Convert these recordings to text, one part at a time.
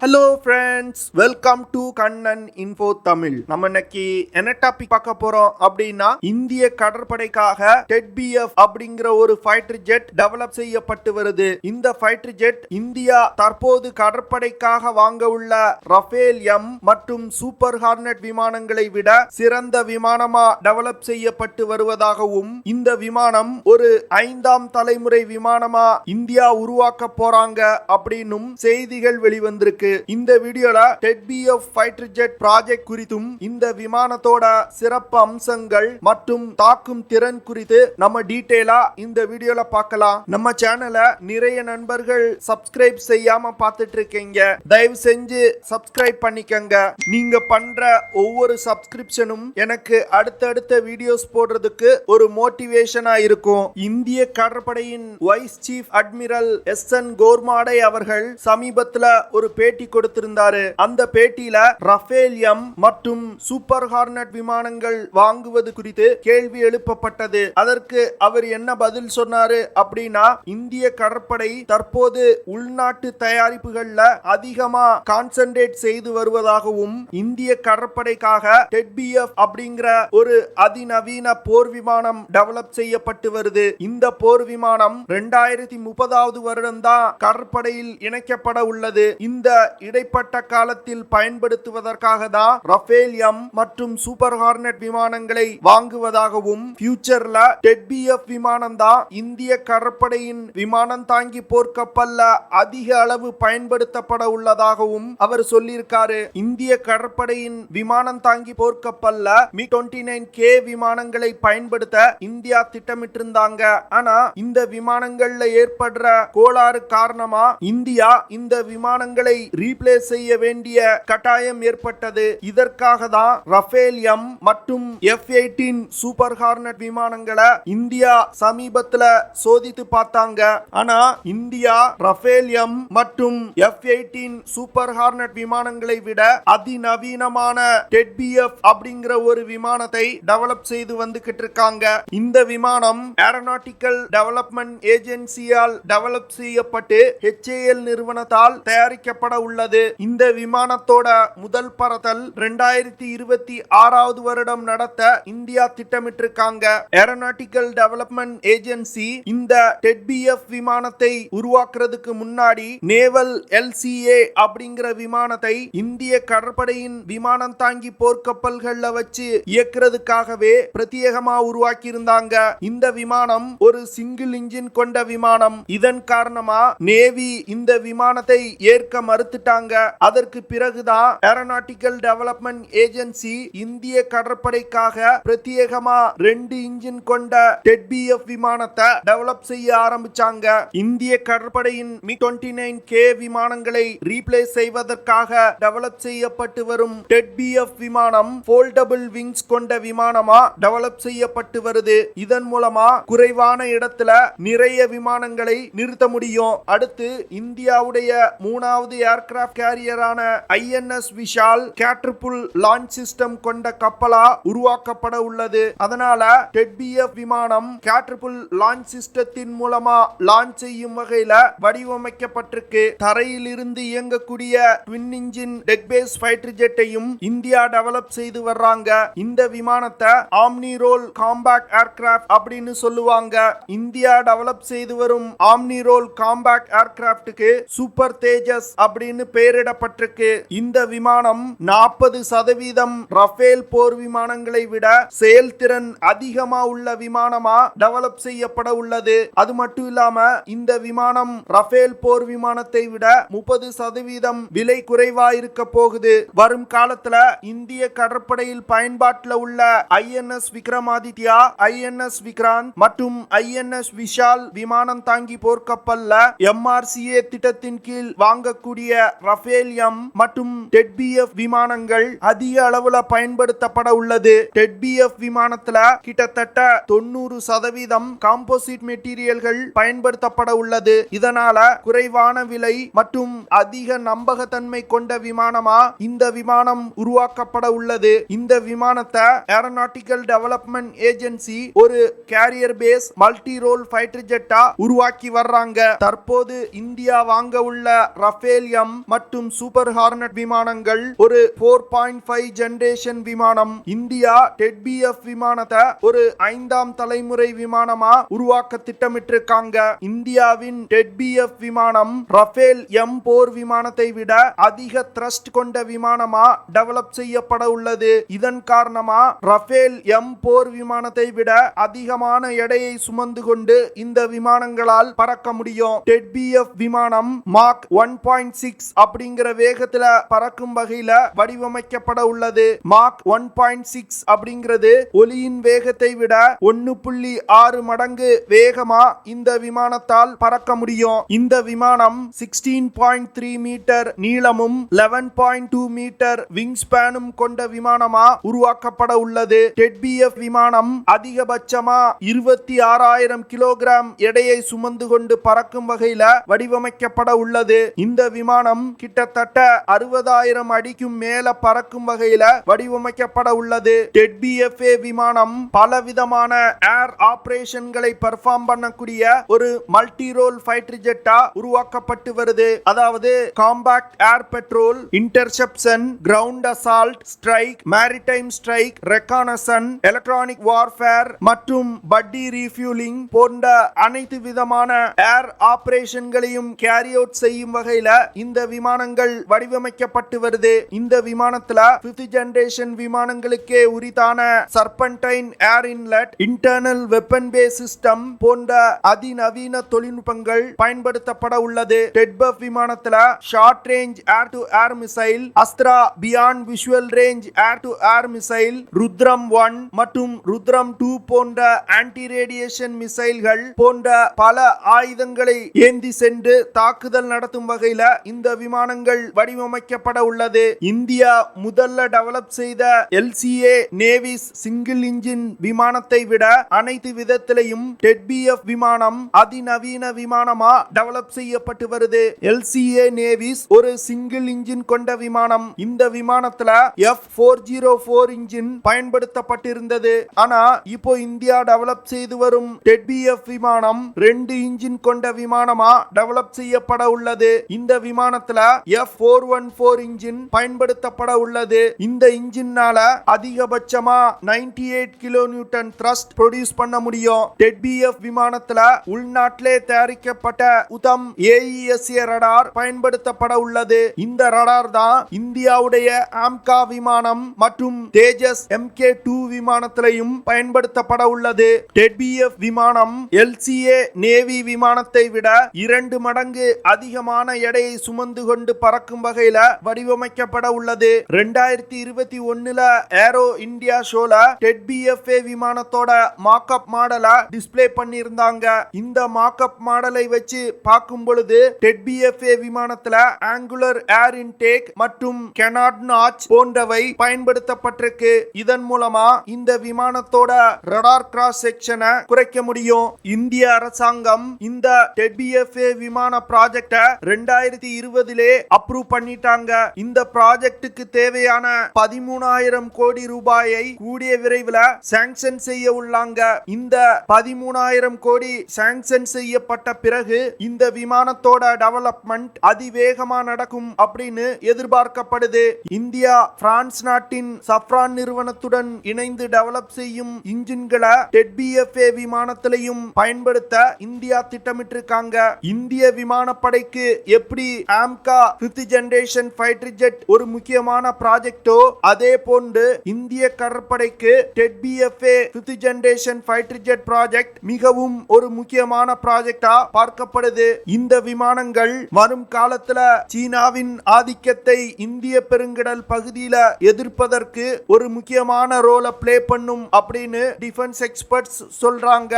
Hello friends, welcome to Kannan info Tamil. நம்ம இன்னைக்கு என்ன டாபிக் பார்க்க போறோம் அப்படின்னா, இந்திய கடற்படைக்காக TEDBF அப்படிங்கிற ஒரு ஃபைட்டர் ஜெட் டெவலப் செய்யப்பட்டு வருது. இந்த ஃபைட்டர் ஜெட் இந்தியா தற்போது கடற்படைக்காக வாங்க உள்ள ரஃபேல் எம் மற்றும் சூப்பர் ஹார்னட் விமானங்களை விட சிறந்த விமானமா டெவலப் செய்யப்பட்டு வருவதாகவும், இந்த விமானம் ஒரு 5ஆம் தலைமுறை விமானமா இந்தியா உருவாக்க போறாங்க அப்படின்னும் செய்திகள் வெளிவந்திருக்கு. இந்த வீடியோல TEDBF ஃபைட்டர் ஜெட் ப்ராஜெக்ட் குறித்தும் இந்த விமானத்தோட சிறப்பு அம்சங்கள் மற்றும் தாக்கும் திறன் குறித்து நம்ம டீடைலா இந்த வீடியோல பார்க்கலாம். நம்ம சேனலை நிறைய நண்பர்கள் சப்ஸ்கிரைப் செய்யாம பார்த்துட்டு இருக்கீங்க. தயவு செஞ்சு சப்ஸ்கிரைப் பண்ணிக்கங்க. நீங்க பண்ற ஒவ்வொரு சப்ஸ்கிரிப்ஷனும் எனக்கு அடுத்தடுத்த வீடியோஸ் போடுறதுக்கு ஒரு மோட்டிவேஷனா இருக்கும். இந்திய கடற்படையின் வைஸ் சீஃப் அட்மிரல் SN கோர்மாடே அவர்கள் சமீபத்துல ஒரு பேட்டி கொடுத்திருந்தாரு. அந்த பேட்டியில ரஃபேல் எம் மற்றும் சூப்பர் ஹார்னட் விமானங்கள் வாங்குவது குறித்து கேள்வி எழுப்பப்பட்டது. அதற்கு அவர் என்ன பதில் சொன்னாரு அப்படின்னா, இந்திய கடற்படை தற்போது உள்நாட்டு தயாரிப்புகள்ல அதிகமா கான்சென்ட்ரேட் செய்து வருவதாகவும், இந்திய கடற்படைக்காக TEDBF அப்படிங்கிற ஒரு அதிநவீன போர் விமானம் டெவலப் செய்யப்பட்டு வருது. இந்த போர் விமானம் 2030வது வருடம் தான் கடற்படையில் இணைக்கப்பட உள்ளது. இந்த இடைப்பட்ட காலத்தில் பயன்படுத்துவதற்காக தான் ரஃபேல் எம் மற்றும் சூப்பர் ஹார்னட் விமானங்களை வாங்குவதாகவும், ஃபியூச்சர்ல TEDBF விமானம் தான் இந்திய கடற்படையின் விமானம் தாங்கி போர்க்கப்பல்ல அதிக அளவு பயன்படுத்தப்பட உள்ளதாகவும் அவர் சொல்லியிருக்காரு. இந்திய கடற்படையின் விமானம் தாங்கி போர்க்கப்பல்ல MiG-29K விமானங்களை பயன்படுத்த இந்தியா திட்டமிட்டிருந்தாங்க. ஆனா இந்த விமானங்கள்ல ஏற்படுற கோளாறு காரணமா இந்தியா இந்த விமானங்களை ரீப்ளேஸ் செய்ய வேண்டிய கட்டாயம் ஏற்பட்டது. இதற்காக தான் ரஃபேல் எம் மற்றும் F-18 சூப்பர் ஹார்னட் விமானங்களை இந்தியா சமீபத்துல சோதித்து பார்த்தாங்க. ஆனா இந்தியா ரஃபேல் எம் மற்றும் F-18 சூப்பர் ஹார்னட் விமானங்களை விட அதிநவீனமான TEDBF அப்படிங்கிற ஒரு விமானத்தை டெவலப் செய்து வந்துகிட்டு இருக்காங்க. இந்த விமானம் ஏரோநாட்டிக்கல் டெவலப்மெண்ட் ஏஜென்சியால் டெவலப் செய்யப்பட்டு HAL நிறுவனத்தால் தயாரிக்கப்பட உள்ளது. இந்த விமானத்தோட முதல் பறத்தல் 2026வது வருடம் நடத்த இந்தியா திட்டமிட்டிருக்காங்க. ஏரோநாட்டிக்கல் டெவலப்மெண்ட் ஏஜென்சி இந்த TEDBF விமானத்தை உருவாக்குறதுக்கு முன்னாடி நேவல் LCA அப்படிங்கிற விமானத்தை இந்திய கடற்படையின் விமானம் தாங்கி போர்க்கப்பல்கள்ல வச்சு இயக்குறதுக்காகவே பிரத்யேகமா உருவாக்கி இருந்தாங்க. இந்த விமானம் ஒரு சிங்கிள் இன்ஜின் கொண்ட விமானம். இதன் காரணமா நேவி இந்த விமானத்தை ஏற்க மறுத்துட்டாங்க. அதற்கு பிறகுதான் ஏரோநாட்டிக்கல் டெவலப்மெண்ட் ஏஜென்சி இந்திய கடற்படைக்காக பிரத்யேகமா 2 இன்ஜின் கொண்ட TEDBF விமானத்தை டெவலப் செய்ய ஆரம்பிச்சாங்க. இந்திய கடற்படையின் MiG-29K விமானங்களை ரீப்ளேஸ் செய்வதற்காக டெவலப் செய்யப்பட்டு வரும் TEDBF விமானம் ஃபோல்டபிள் விங்ஸ் கொண்ட விமானமா டெவலப் செய்யப்பட்டு வருது. இதன் மூலமா குறைவான இடத்துல நிறைய விமானங்களை நிறுத்த முடியும். அடுத்து இந்தியாவுடைய 3வது ஏர்கிராஃப்ட் கேரியரான INS Vishal catapult launch system கொண்ட கப்பலா உருவாக்கப்பட உள்ளது. அதனால TEDBF விமானம் கேட்டர்புல் லான்ச் சிஸ்டத்தின் மூலமா லான்ச் செய்யும் வகையில வடிவமைக்கப்பட்டிருக்கு. தரையில் இருந்து இயங்கக்கூடிய twin engine deck base fighter ஜெட்டையும் இந்தியா டெவலப் செய்து வர்றாங்க. இந்த விமானத்தை ஆம்னி ரோல் காம்பாக்ட் ஏர்கிராஃப்ட் அப்படின்னு சொல்லுவாங்க. இந்தியா டெவலப் செய்து வரும் ஆம்னி ரோல் காம்பாக்ட் ஏர்கிராஃப்டுக்கு சூப்பர் தேஜஸ் அப்படின்னு பெயரிடப்பட்டிருக்கு. இந்த விமானம் 40% ரஃபேல் போர் விமானங்களை விட செயல்திறன் அதிகமா உள்ள விமானமா டெவலப் செய்யப்பட உள்ளது. அது மட்டும் இல்லாம இந்த விமானம் ரஃபேல் போர் விமானத்தை விட 30% விலை குறைவா இருக்க போகுது. வரும் காலத்துல இந்திய கடற்படையில் பயன்பாட்டில் உள்ள INS விக்ரமாதித்யா, INS விக்ராந்த் மற்றும் INS விஷால் விமானம் தாங்கி போர்க்கப்பல்ல MRCA திட்டத்தின் கீழ் வாங்கக்கூடிய ரஃபேல் எம் மற்றும் TEDBF விமானங்கள் அதிக அளவுல பயன்படுத்தப்பட உள்ளது. TEDBF விமானத்துல கிட்டத்தட்ட 90% காம்போசிட் மெட்டீரியல்கள் பயன்படுத்தப்பட உள்ளது. இதனால குறைவான விலை மற்றும் அதிக நம்பகத்தன்மை கொண்ட விமானமா இந்த விமானம் உருவாக்கப்பட உள்ளது. இந்த விமானத்தை ஏரோநாட்டிக்கல் டெவலப்மெண்ட் ஏஜென்சி ஒரு carrier base multi role fighter ஜெட்டா உருவாக்கி வர்றாங்க. தற்போது இந்தியா வாங்க உள்ள ரஃபேல் எம் மற்றும் மற்றும் சூப்பர் ஹார்னட் விமானங்கள் ஒரு 4.5 ஜெனரேஷன் விமானம். இந்தியா TEDBF விமானத்தை ஒரு 5ஆம் தலைமுறை விமானமா உருவாக்க திட்டமிட்டிருக்காங்க. இந்தியாவின் TEDBF விமானம் ரஃபேல் M4 விமானத்தை விட அதிக த்ரஸ்ட் கொண்ட விமானமா டெவலப் செய்யப்பட உள்ளது. இதன் காரணமா ரஃபேல் M4 விமானத்தை விட அதிகமான எடையை சுமந்து கொண்டு இந்த விமானங்களால் பறக்க முடியும். TEDBF விமானம் மாக் 1.6 அப்படிங்கிற வேகத்துல பறக்கும் வகையில வடிவமைக்கப்பட உள்ளது. மாக் 1.6 அப்படிங்கிறது ஒலியின் வேகத்தை விட 1.6 மடங்கு வேகமா இந்த விமானத்தால் பறக்க முடியும். இந்த விமானம் 16.3 மீட்டர் நீளமும் 11.2 மீட்டர் விங் ஸ்பேனும் கொண்ட விமானமா உருவாக்கப்பட உள்ளது. TEDBF விமானம் அதிகபட்சமா 26,000 கிலோகிராம் எடையை சுமந்து கொண்டு பறக்கும் வகையில வடிவமைக்கப்பட உள்ளது. இந்த விமானம் கிட்டத்தட்ட 60,000 அடிக்கும் மேல பறக்கும் வகையில வடிவமைக்கப்பட உள்ளது. TEDBF விமானம் பலவிதமான ஏர் ஆபரேஷன்களை பெர்ஃபார்ம் பண்ணக்கூடிய ஒரு மல்டி ரோல் ஃபைட்டர் ஜெட்டா உருவாக்கப்பட்டு வருது. அதாவது compact air patrol, interception, ground assault strike, maritime strike, reconnaissance, electronic warfare மற்றும் பட்டி ரீஃபியூலிங் போன்ற அனைத்து விதமான ஏர் ஆபரேஷன்களையும் கேரி அவுட் செய்யும் வகையில இந்த விமானங்கள் வடிவமைக்கப்பட்டு வருது. இந்த விமானத்துல 5th ஜெனரேஷன் விமானங்களுக்கே உரித்தான serpentine air inlet, internal weapon bays system போன்ற அதிநவீன தொழில்நுட்பங்கள் பயன்படுத்தப்பட உள்ளது. TEDBF விமானத்துல short range air to air missile, Astra beyond visual range air to air missile, Rudram 1 மற்றும் ருத்ரம் 2 போன்ற ஆன்டி ரேடியேஷன் மிசைல்கள் போன்ற பல ஆயுதங்களை ஏந்தி சென்று தாக்குதல் நடத்தும் வகையில இந்த விமானங்கள் வடிவமைக்கப்பட உள்ளது. இந்தியா முதல்ல டெவலப் செய்த LCA நேவிஸ் சிங்கிள் இன்ஜின் விமானத்தை விட அனைத்து விதத்திலையும் TEDBF விமானம் அதிநவீன விமானமா டெவலப் செய்யப்பட்டு வருது. LCA நேவிஸ் ஒரு சிங்கிள் இன்ஜின் கொண்ட விமானம். இந்த விமானத்துல F404 இன்ஜின் பயன்படுத்தப்பட்டிருந்தது. ஆனா இப்போ இந்தியா டெவலப் செய்து வரும் TEDBF விமானம் 2 இன்ஜின் கொண்ட விமானமா டெவலப் செய்யப்பட உள்ளது. இந்த விமானத்துல F414 இன்ஜின் பயன்படுத்தப்பட உள்ளது. இந்த இன்ஜின்னால அதிகபட்சமா 98 கிலோ நியூட்டன் த்ரஸ்ட் ப்ரொடியூஸ் பண்ண முடியும். TEDBF விமானத்துல உள்நாட்டிலே தயாரிக்கப்பட்ட உதம் AESA ரடார் பயன்படுத்தப்பட உள்ளது. இந்த ரடார் தான் இந்தியாவுடைய ஆம்கா விமானம் மற்றும் தேஜஸ் MK2 விமானத்திலையும் பயன்படுத்தப்பட உள்ளது. TEDBF விமானம் LCA நேவி விமானத்தை விட 2 மடங்கு அதிகமான எடையை சுமந்து கொண்டு பறக்கும் வகையில வடிவமைக்கப்பட உள்ளது. 2021ல ஏரோ இந்தியா ஷோல TEDBF விமானத்தோட மாக்கப் மாடலை டிஸ்ப்ளே பண்ணியிருந்தாங்க. இந்த மாக்கப் மாடலை வச்சு பார்க்கும் பொழுது TEDBF விமானத்துல ஆங்குலர் ஏர் இன்டேக் மற்றும் கெனாட் நாச் போன்றவை பயன்படுத்தப்பட்டிருக்கு. இதன் மூலமா இந்த விமானத்தோட ரடார் கிராஸ் செக்ஷனை குறைக்க முடியும். இந்திய அரசாங்கம் இந்த TEDBF விமான ப்ராஜெக்ட 2020லே அப்ரூவ் பண்ணிட்டாங்க. இந்த ப்ராஜெக்டுக்கு தேவையான 13,000 கோடி ரூபாயை கூடிய விரைவில் சாங்ஷன் செய்ய உள்ளாங்க. இந்த 13,000 கோடி சாங்ஷன் செய்யப்பட்ட பிறகு இந்த விமானத்தோட டெவலப்மெண்ட் அதிவேகமா நடக்கும் அப்படின்னு எதிர்பார்க்கப்படுது. இந்தியா பிரான்ஸ் நாட்டின் சஃப்ரான் நிறுவனத்துடன் இணைந்து டெவலப் செய்யும் இன்ஜின்களை TEDBF விமானத்திலையும் பயன்படுத்த இந்தியா திட்டமிட்டிருக்காங்க. இந்திய விமானப்படைக்கு எப்படி AMCA 5th generation fighter jet ஒரு முக்கியமான ப்ராஜெக்டோ அதே போன்று இந்திய கடற்படைக்கு TEDBF 5th generation fighter jet project மிகவும் ஒரு முக்கியமான ப்ராஜெக்டா பார்க்கப்படுது. இந்த விமானங்கள் வரும் காலத்துல சீனாவின் ஆதிக்கத்தை இந்திய பெருங்கடல் பகுதியில எதிர்ப்பதற்கு ஒரு முக்கியமான ரோலை பிளே பண்ணும் அப்படின்னு டிஃபென்ஸ் எக்ஸ்பர்ட்ஸ் சொல்றாங்க.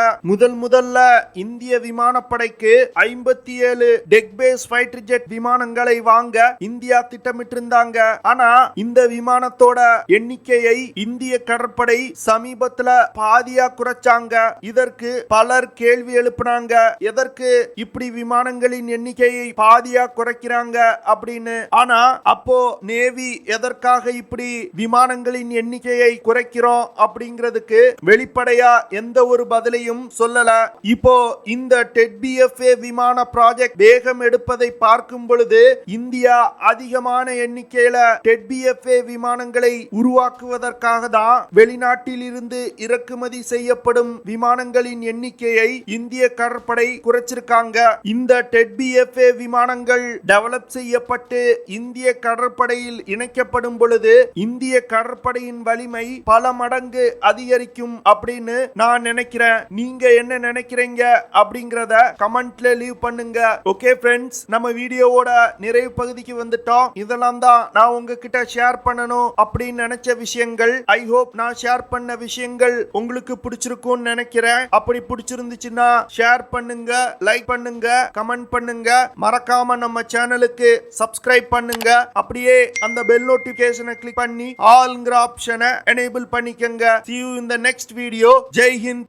முதல்ல இந்திய விமானப்படைக்கு 57 டெக் பேஸ் ஃபைட்டர் ஜெட் விமானங்களை வாங்க இந்தியா திட்டமிட்டிருந்தாங்க. ஆனா இந்த விமானத்தோட எண்ணிக்கையை இந்திய கடற்படை சமீபத்துல பாதியா குறைச்சாங்க. இதற்கு பலர் கேள்வி எழுப்பினாங்க, எதற்கு இப்படி விமானங்களின் எண்ணிக்கையை பாதியா குறைக்கிறாங்க அப்படின்னு. ஆனா அப்போ நேவி எதற்காக இப்படி விமானங்களின் எண்ணிக்கையை குறைக்கிறோம் அப்படிங்கிறதுக்கு வெளிப்படையா எந்த ஒரு பதிலையும் சொல்லல. இப்போ இந்த TEDBF விமான ப்ராஜெக்ட் வேகம் எடுப்பதை பார்க்கும் பொழுது இந்தியா அதிகமான எண்ணிக்கையில TEDBF விமானங்களை உருவாக்குவதற்காக தான் வெளிநாட்டில் இருந்து இறக்குமதி செய்யப்படும் விமானங்களின் எண்ணிக்கையை இந்திய கடற்படை குறைச்சிருக்காங்க. இந்த TEDBF விமானங்கள் டெவலப் செய்யப்பட்டு இந்திய கடற்படையில் இணைக்கப்படும் பொழுது இந்திய கடற்படையின் வலிமை பல மடங்கு அதிகரிக்கும் அப்படின்னு நான் நினைக்கிறேன். நீங்க என்ன நினைக்கிறீங்க அப்படிங்கறத கமெண்ட்ல லீவ் பண்ணுங்க. ஓகே ஃப்ரெண்ட்ஸ், நம்ம வீடியோவோட நிறைவு பகுதிக்கு வந்துட்டோம். இதெல்லாம் தான் நான் உங்ககிட்ட ஷேர் பண்ணணும் அப்படின்னு நினைச்ச விஷயங்கள். ஐ ஹோப் நான் ஷேர் பண்ண விஷயங்கள் உங்களுக்கு பிடிச்சிருக்கும்னு நினைக்கிறேன். அப்படி பிடிச்சிருந்துச்சுன்னா ஷேர் பண்ணுங்க, லைக் பண்ணுங்க, கமெண்ட் பண்ணுங்க. மறக்காம நம்ம சேனலுக்கு சப்ஸ்கிரைப் பண்ணுங்க. அப்படியே அந்த பெல் நோட்டிபிகேஷனை கிளிக் பண்ணி ஆல்ங்கிற ஆப்ஷனை எனேபிள் பண்ணிக்கங்க. See you in the next video. Jai Hind.